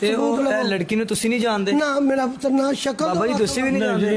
ਤੇ ਉਹ ਲੜਕੀ ਨੂੰ ਤੁਸੀਂ ਨਹੀਂ ਜਾਣਦੇ? ਨਾ ਮੇਰਾ ਪੁੱਤਰ ਨਾ ਸ਼ਕਲ ਬਾਬਾ ਜੀ ਤੁਸੀਂ ਵੀ ਨਹੀਂ ਜਾਣਦੇ?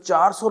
400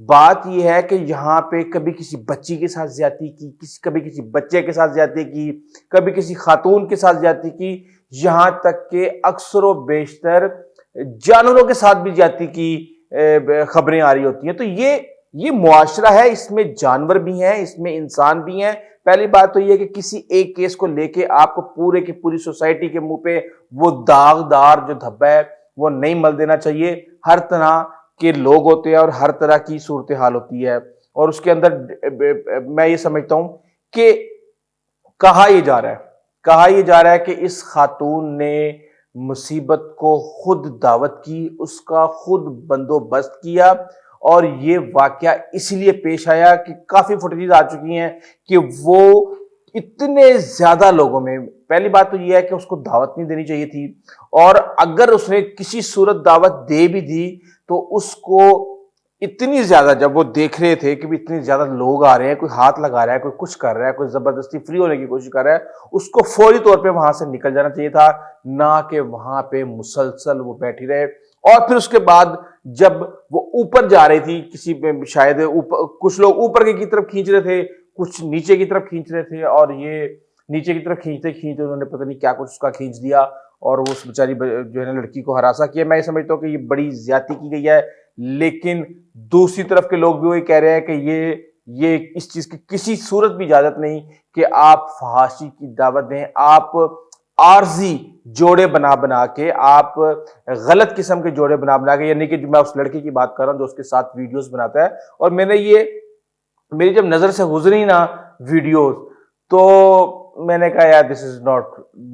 بات یہ ہے کہ یہاں پہ کبھی کسی بچی کے ساتھ زیادتی کی، کبھی کسی بچے کے ساتھ زیادتی کی، کبھی کسی خاتون کے ساتھ زیادتی کی، یہاں تک کہ اکثر و بیشتر جانوروں کے ساتھ بھی زیادتی کی خبریں آ رہی ہوتی ہیں۔ تو یہ معاشرہ ہے، اس میں جانور بھی ہیں، اس میں انسان بھی ہیں۔ پہلی بات تو یہ ہے کہ کسی ایک کیس کو لے کے آپ کو پورے کی پوری سوسائٹی کے منہ پہ وہ داغدار جو دھبا ہے وہ نہیں مل دینا چاہیے۔ ہر طرح کے لوگ ہوتے ہیں اور ہر طرح کی صورتحال ہوتی ہے، اور اس کے اندر میں یہ سمجھتا ہوں کہ کہا یہ جا رہا ہے کہ اس خاتون نے مصیبت کو خود دعوت کی، اس کا خود بندوبست کیا، اور یہ واقعہ اس لیے پیش آیا کہ کافی فوٹیجز آ چکی ہیں کہ وہ اتنے زیادہ لوگوں میں، پہلی بات تو یہ ہے کہ اس کو دعوت نہیں دینی چاہیے تھی، اور اگر اس نے کسی صورت دعوت دے بھی دی تو اس کو اتنی زیادہ، جب وہ دیکھ رہے تھے کہ اتنے زیادہ لوگ آ رہے ہیں، کوئی ہاتھ لگا رہا ہے، کوئی کچھ کر رہا ہے، کوئی زبردستی فری ہونے کی کوشش کر رہا ہے، اس کو فوری طور پہ وہاں سے نکل جانا چاہیے تھا، نہ کہ وہاں پہ مسلسل وہ بیٹھی رہے۔ اور پھر اس کے بعد جب وہ اوپر جا رہی تھی، کسی پہ شاید کچھ لوگ اوپر کی طرف کھینچ رہے تھے، کچھ نیچے کی طرف کھینچ رہے تھے، اور یہ نیچے کی طرف کھینچتے انہوں نے پتہ نہیں کیا کچھ اس کا کھینچ دیا، اور وہ اس بیچاری جو ہے نا لڑکی کو ہراساں کیا۔ میں یہ سمجھتا ہوں کہ یہ بڑی زیادتی کی گئی ہے، لیکن دوسری طرف کے لوگ بھی وہی کہہ رہے ہیں کہ یہ اس چیز کی کسی صورت بھی اجازت نہیں کہ آپ فحاشی کی دعوت دیں، آپ عارضی جوڑے بنا کے، آپ غلط قسم کے جوڑے بنا کے، یعنی کہ میں اس لڑکی کی بات کر رہا ہوں جو اس کے ساتھ ویڈیوز بناتا ہے، اور میری جب نظر سے گزری نا ویڈیوز تو میں نے کہا یار دس از ناٹ،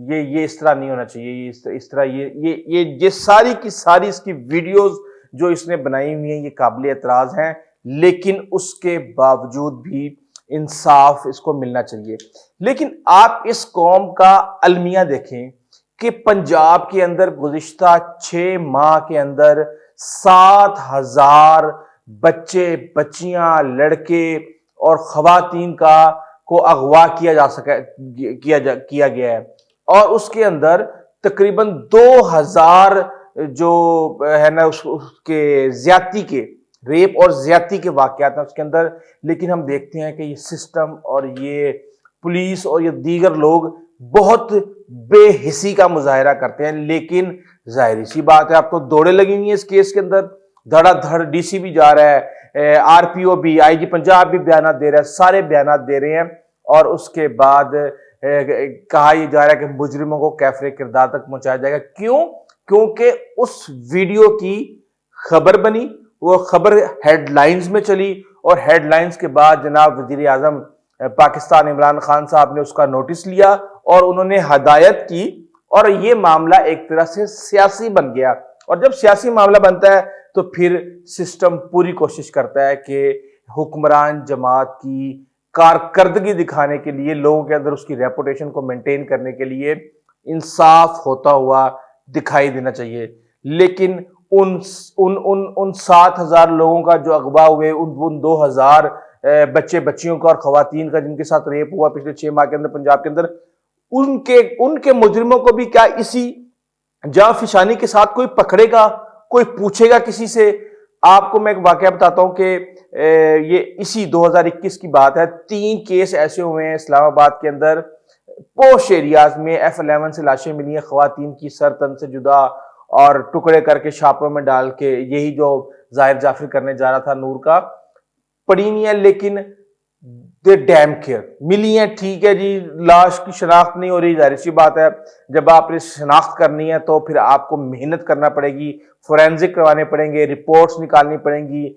یہ اس طرح نہیں ہونا چاہیے، اس طرح یہ ساری کی ساری اس کی ویڈیوز جو اس نے بنائی ہوئی ہیں یہ قابل اعتراض ہیں، لیکن اس کے باوجود بھی انصاف اس کو ملنا چاہیے۔ لیکن آپ اس قوم کا المیہ دیکھیں کہ پنجاب کے اندر گزشتہ 6 ماہ کے اندر 7,000 بچے، بچیاں، لڑکے اور خواتین کو اغوا کیا گیا ہے، اور اس کے اندر تقریباً 2,000 جو ہے نا اس کے زیادتی کے، ریپ اور زیادتی کے واقعات ہیں اس کے اندر۔ لیکن ہم دیکھتے ہیں کہ یہ سسٹم اور یہ پولیس اور یہ دیگر لوگ بہت بے حسی کا مظاہرہ کرتے ہیں، لیکن ظاہری سی بات ہے اب تو دوڑے لگی ہوئی ہیں اس کیس کے اندر، دھڑا دھڑ ڈی سی بھی جا رہا ہے، آر پی او بھی، آئی جی پنجاب بھی بیانات دے رہا ہے، سارے بیانات دے رہے ہیں، اور اس کے بعد کہا یہ جا رہا ہے کہ مجرموں کو کیفر کردار تک پہنچایا جائے گا۔ کیونکہ اس ویڈیو کی خبر بنی، وہ خبر ہیڈ لائنز میں چلی، اور ہیڈ لائنز کے بعد جناب وزیر اعظم پاکستان عمران خان صاحب نے اس کا نوٹس لیا اور انہوں نے ہدایت کی، اور یہ معاملہ ایک طرح سے سیاسی بن گیا۔ اور جب سیاسی معاملہ بنتا ہے تو پھر سسٹم پوری کوشش کرتا ہے کہ حکمران جماعت کی کارکردگی دکھانے کے لیے، لوگوں کے اندر اس کی ریپوٹیشن کو مینٹین کرنے کے لیے انصاف ہوتا ہوا دکھائی دینا چاہیے۔ لیکن ان 7,000 لوگوں کا جو اغوا ہوئے، ان 2,000 بچے بچیوں کا اور خواتین کا جن کے ساتھ ریپ ہوا پچھلے 6 ماہ کے اندر پنجاب کے اندر، ان کے مجرموں کو بھی کیا اسی جاں فشانی کے ساتھ کوئی پکڑے گا، کوئی پوچھے گا کسی سے؟ آپ کو میں ایک واقعہ بتاتا ہوں کہ یہ اسی 2021 کی بات ہے، 3 کیس ایسے ہوئے ہیں اسلام آباد کے اندر، پوش ایریاز میں F11 سے لاشیں ملی ہیں خواتین کی، سر تن سے جدا اور ٹکڑے کر کے شاپروں میں ڈال کے، یہی جو ظاہر جعفری کرنے جا رہا تھا نور کا، پڑی نہیں ہے، لیکن دے ڈیم کیئر ملی ہیں، ٹھیک ہے جی، لاش کی شناخت نہیں ہو رہی، ظاہر سی بات ہے جب آپ نے شناخت کرنی ہے تو پھر آپ کو محنت کرنا پڑے گی، فورینزک کروانے پڑیں گے، رپورٹس نکالنی پڑیں گی،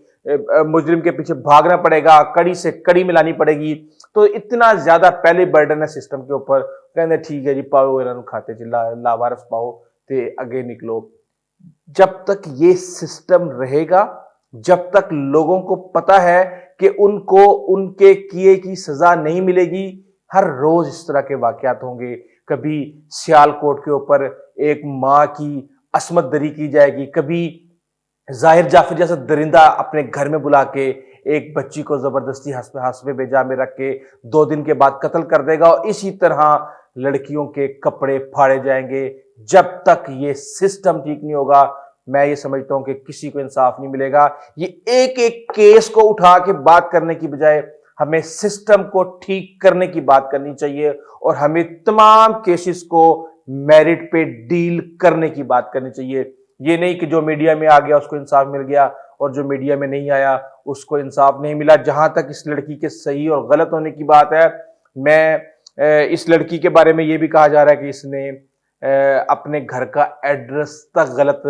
مجرم کے پیچھے بھاگنا پڑے گا، کڑی سے کڑی ملانی پڑے گی، تو اتنا زیادہ پہلے برڈن ہے سسٹم کے اوپر، کہتے ٹھیک ہے جی پاؤ انہوں کھاتے جی لاوارث پاؤ تے اگے نکلو۔ جب تک یہ سسٹم رہے گا، جب تک لوگوں کو پتا ہے کہ ان کو ان کے کیے کی سزا نہیں ملے گی، ہر روز اس طرح کے واقعات ہوں گے۔ کبھی سیالکوٹ کے اوپر ایک ماں کی عصمت دری کی جائے گی، کبھی ظاہر جعفر جیسا درندہ اپنے گھر میں بلا کے ایک بچی کو زبردستی حسب بیجا میں رکھ کے 2 دن کے بعد قتل کر دے گا، اور اسی طرح لڑکیوں کے کپڑے پھاڑے جائیں گے۔ جب تک یہ سسٹم ٹھیک نہیں ہوگا میں یہ سمجھتا ہوں کہ کسی کو انصاف نہیں ملے گا۔ یہ ایک ایک کیس کو اٹھا کے بات کرنے کی بجائے ہمیں سسٹم کو ٹھیک کرنے کی بات کرنی چاہیے، اور ہمیں تمام کیسز کو میرٹ پہ ڈیل کرنے کی بات کرنی چاہیے۔ یہ نہیں کہ جو میڈیا میں آ گیا اس کو انصاف مل گیا اور جو میڈیا میں نہیں آیا اس کو انصاف نہیں ملا۔ جہاں تک اس لڑکی کے صحیح اور غلط ہونے کی بات ہے، میں اس لڑکی کے بارے میں یہ بھی کہا جا رہا ہے کہ اس نے اپنے گھر کا ایڈریس تک غلط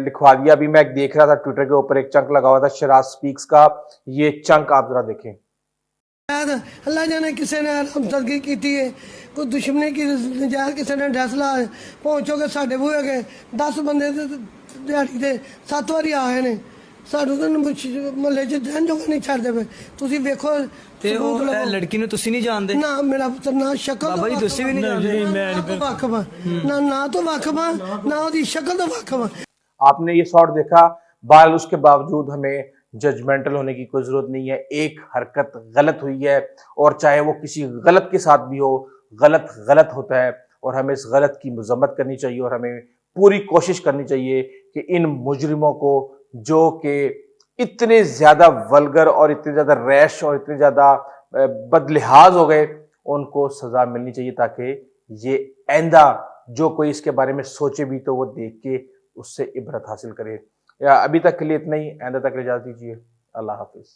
لکھوا دیا۔ ابھی میں دیکھ رہا تھا ٹویٹر کے اوپر ایک چنک لگا ہوا تھا شراز سپیکس کا، یہ چنک آپ ذرا دیکھیں۔ اللہ جانے کسی نے ہمدردی کی ہے، کوئی دشمنی کی نجائز کسی نے ڈریس لا پہنچو گے ساڈے بوئے گئے 10 بندے دیہڑی دے 7 واری آئے نے، سانو تو محلے چ رہن جو نہیں چھڈدے پے۔ تسی ویکھو ਤੇ ਉਹ ਇਹ ਲੜਕੀ ਨੂੰ ਤੁਸੀਂ ਨਹੀਂ ਜਾਣਦੇ ਨਾ ਮੇਰਾ ਪੁੱਤਰ ਨਾ ਸ਼ਕਲ ਬਾਬਾ ਜੀ ਤੁਸੀਂ ਵੀ ਨਹੀਂ ਜਾਣਦੇ ਵਾਕਫ ਨਾ ਤੋਂ ਵਾਕਫ ਨਾ ਉਹਦੀ ਸ਼ਕਲ ਤੋਂ ਵਾਕਫ। آپ نے یہ شاٹ دیکھا، بہرحال اس کے باوجود ہمیں ججمنٹل ہونے کی کوئی ضرورت نہیں ہے۔ ایک حرکت غلط ہوئی ہے اور چاہے وہ کسی غلط کے ساتھ بھی ہو، غلط ہوتا ہے، اور ہمیں اس غلط کی مذمت کرنی چاہیے، اور ہمیں پوری کوشش کرنی چاہیے کہ ان مجرموں کو جو کہ اتنے زیادہ ولگر اور اتنے زیادہ ریش اور اتنے زیادہ بد لحاظ ہو گئے، ان کو سزا ملنی چاہیے تاکہ یہ آئندہ جو کوئی اس کے بارے میں سوچے بھی تو وہ دیکھ کے اس سے عبرت حاصل کرے۔ ابھی تک کے لیے اتنا ہی، آئندہ تک اجازت دیجیے۔ اللہ حافظ۔